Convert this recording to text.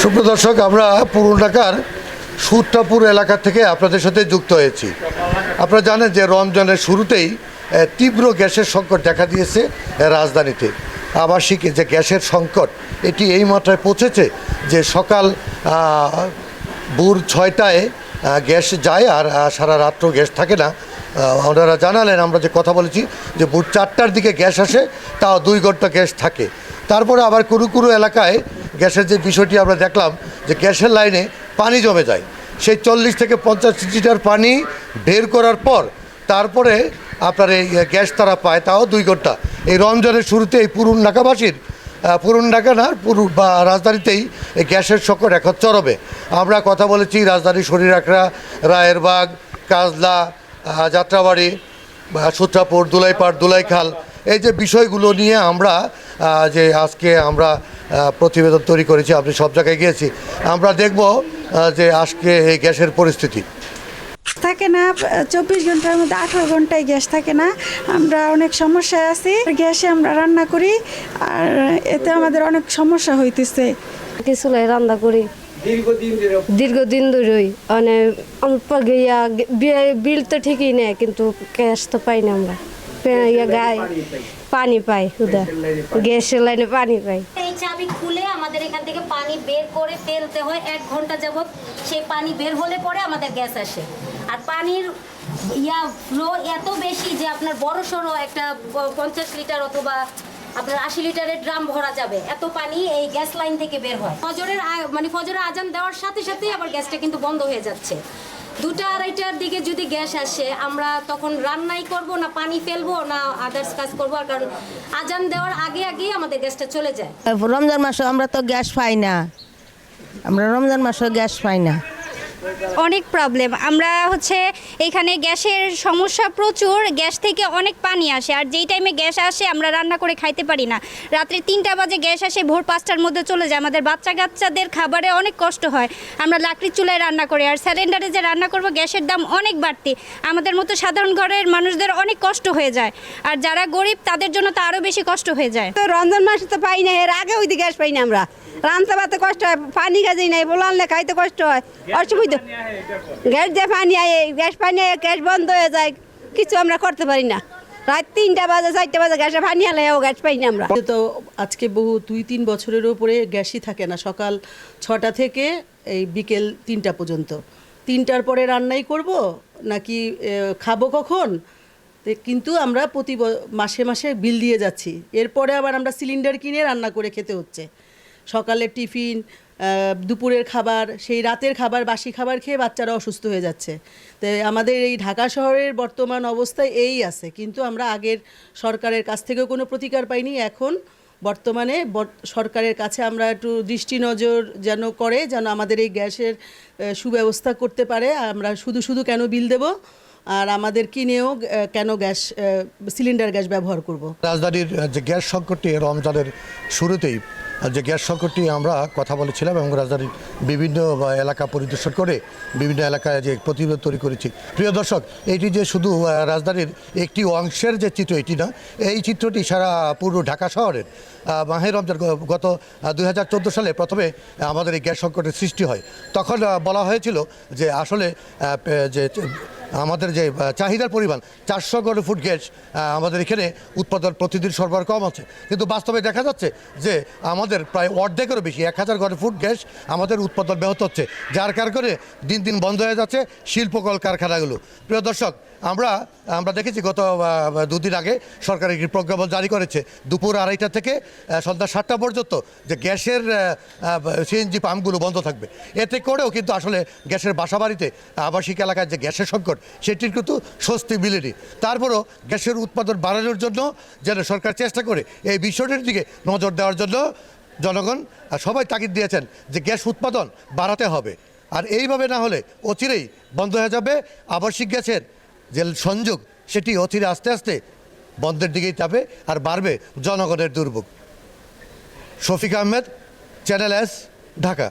সুপ্রদর্শক, আমরা পুরনো ঢাকার সুত্রাপুর এলাকা থেকে আপনাদের সাথে যুক্ত হয়েছি। আপনারা জানেন যে রমজানের শুরুতেই তীব্র গ্যাসের সংকট দেখা দিয়েছে রাজধানীতে। আবাসিক যে গ্যাসের সংকট এটি এই মাত্রায় পৌঁছেছে যে সকাল ভোর 6টায় গ্যাস যায় আর সারা রাত্র গ্যাস থাকে না। ওনারা জানালেন, আমরা যে কথা বলেছি যে ভোর 4টার দিকে গ্যাস আসে, তাও 2 ঘন্টা গ্যাস থাকে। তারপরে আবার কোনো এলাকায় গ্যাসের যে বিষয়টি আমরা দেখলাম যে গ্যাসের লাইনে পানি জমে যায়, সেই 40 থেকে 50 লিটার পানি বের করার পর তারপরে আপনার এই গ্যাস তারা পায়, তাও 2 ঘন্টা। এই রমজানের শুরুতে এই পুরনো ঢাকাবাসীর, পুরনো ঢাকা না পুরো বা রাজধানীতেই এই গ্যাসের সংকট এখন চরমে। আমরা কথা বলেছি রাজধানীর শরীরআখড়া, রায়েরবাগ, কাজলা, যাত্রাবাড়ি, সূত্রাপুর, দুলাইপাড়, দুলাইখাল, এই যে বিষয়গুলো নিয়ে আমরা যে আজকে আমরা প্রতিবেদন তৈরি করেছি। আপনি সব জায়গায় গিয়েছি, আমরা দেখব যে আজকে এই গ্যাসের পরিস্থিতি। থাকে না 24 ঘন্টার মধ্যে 18 ঘন্টায় গ্যাস থাকে না। আমরা অনেক সমস্যায় আছি। গ্যাসে আমরা রান্না করি আর এতে আমাদের অনেক সমস্যা হইতেছে। চুলায় রান্না করি দীর্ঘদিন ধরেই। মানে বিল তো ঠিকই নেয়, কিন্তু গ্যাস তো পাই না আমরা। গায়ে পানি পাই, হুদা গ্যাসের লাইনে পানি পাই। এই চাবি খুলে আমাদের এখান থেকে পানি বের করে ফেলতে হয় 1 ঘন্টা যাবত। সেই পানি বের হলে পরে আমাদের গ্যাস আসে। আর পানির ফ্লো এত বেশি যে আপনার বড় সড়ো একটা 50 লিটার অথবা আপনার 80 লিটারের ড্রাম ভরা যাবে, এত পানি এই গ্যাস লাইন থেকে বের হয়। ফজরের আজান দেওয়ার সাথে সাথেই আবার গ্যাসটা কিন্তু বন্ধ হয়ে যাচ্ছে। 2টা-2:30টার দিকে যদি গ্যাস আসে, আমরা তখন রান্নাই করব না পানি ফেলবো না আদার্স কাজ করবো, কারণ আজান দেওয়ার আগেই আমাদের গ্যাসটা চলে যায়। রমজান মাসে আমরা তো গ্যাস পাই না, আমরা রমজান মাসে গ্যাস পাই না। অনেক প্রবলেম। আমরা এখানে গ্যাসের সমস্যা প্রচুর। গ্যাস থেকে অনেক পানি আসে, আর যেই টাইমে গ্যাস আসে আমরা রান্না করে খাইতে পারি না। রাত্রে 3টা বাজে গ্যাস আসে, ভোর 5টার মধ্যে চলে যায়। আমাদের বাচ্চাদের খাবারে অনেক কষ্ট হয়। আমরা লাকড়ির চুলায় রান্না করি, আর সিলিন্ডারে যে রান্না করব গ্যাসের দাম অনেক বাড়তি। আমাদের মতো সাধারণ ঘরের মানুষদের অনেক কষ্ট হয়ে যায়, আর যারা গরিব তাদের জন্য তো আরও বেশি কষ্ট হয়ে যায়। তো রমজান মাসে তো পাই না, এর আগে ওই গ্যাস পাই না আমরা। রান্না বাতে কষ্ট হয়, পানি কাজেই নাই, বলানলে খাইতে কষ্ট হয়, অসুবিধা। গ্যাস দিয়ে পানি আয়, গ্যাস পানি গ্যাস বন্ধ হয়ে যায়, কিছু আমরা করতে পারি না। রাত 3টা বাজে 4টা বাজে গ্যাসে পানি আলে গ্যাস পাই না আমরা। তো আজকে বহু 2-3 বছরের উপরে গ্যাসই থাকে না, সকাল 6টা থেকে এই বিকেল 3টা পর্যন্ত। 3টার পরে রান্নাই করব নাকি খাবো কখন? কিন্তু আমরা প্রতি মাসে মাসে বিল দিয়ে যাচ্ছি। এরপরে আবার আমরা সিলিন্ডার কিনে রান্না করে খেতে হচ্ছে। সকালের টিফিন, দুপুরের খাবার, সেই রাতের খাবার, বাসি খাবার খেয়ে বাচ্চারা অসুস্থ হয়ে যাচ্ছে। তো আমাদের এই ঢাকা শহরের বর্তমান অবস্থায় এই আছে, কিন্তু আমরা আগের সরকারের কাছ থেকেও কোনো প্রতিকার পাইনি। এখন বর্তমানে সরকারের কাছে আমরা একটু দৃষ্টি নজর যেন করে, যেন আমাদের এই গ্যাসের সুব্যবস্থা করতে পারে। আমরা শুধু কেন বিল দেব, আর আমাদের কিনেও কেন সিলিন্ডার গ্যাস ব্যবহার করব। রাজধানীর যে গ্যাস সংকটটি রমজানের শুরুতেই যে গ্যাস সংকটটি আমরা কথা বলেছিলাম, এবং রাজধানীর বিভিন্ন এলাকা পরিদর্শন করে বিভিন্ন এলাকায় যে প্রতিবেদন তৈরি করেছি। প্রিয় দর্শক, এটি যে শুধু রাজধানীর একটি অংশের যে চিত্র এটি না, এই চিত্রটি সারা পুরো ঢাকা শহরের। মাহে রমজান গত 2014 সালে প্রথমে আমাদের এই গ্যাস সংকটের সৃষ্টি হয়। তখন বলা হয়েছিল যে আসলে যে আমাদের যে চাহিদার পরিমাণ 400 ঘনফুট গ্যাস আমাদের এখানে উৎপাদন প্রতিদিন সরবরাহ কম আছে, কিন্তু বাস্তবে দেখা যাচ্ছে যে আমাদের প্রায় অর্ধেকেরও বেশি 1000 ঘনফুট গ্যাস আমাদের উৎপাদন ব্যাহত হচ্ছে, যার কারণে দিন দিন বন্ধ হয়ে যাচ্ছে শিল্পকল কারখানাগুলো। প্রিয় দর্শক, আমরা দেখেছি গত 2 দিন আগে সরকার একটি প্রজ্ঞাপন জারি করেছে দুপুর 2:30 থেকে সন্ধ্যা 7টা পর্যন্ত যে গ্যাসের সিএনজি পাম্পগুলো বন্ধ থাকবে। এতে করেও কিন্তু আসলে গ্যাসের বাসাবাড়িতে আবাসিক এলাকায় যে গ্যাসের সংকট সেটির কিন্তু স্বস্তি মিলেনি। তারপরও গ্যাসের উৎপাদন বাড়ানোর জন্য যেন সরকার চেষ্টা করে এই বিষয়টির দিকে নজর দেওয়ার জন্য জনগণ সবাই তাগিদ দিয়েছেন যে গ্যাস উৎপাদন বাড়াতে হবে। আর এইভাবে না হলে অচিরেই বন্ধ হয়ে যাবে আবাসিক গ্যাসের যে সংযোগ, সেটি অচিরে আস্তে আস্তে বন্ধের দিকেই যাবে আর বাড়বে জনগণের দুর্ভোগ। Shafiq Ahmed, channel S, Dhaka.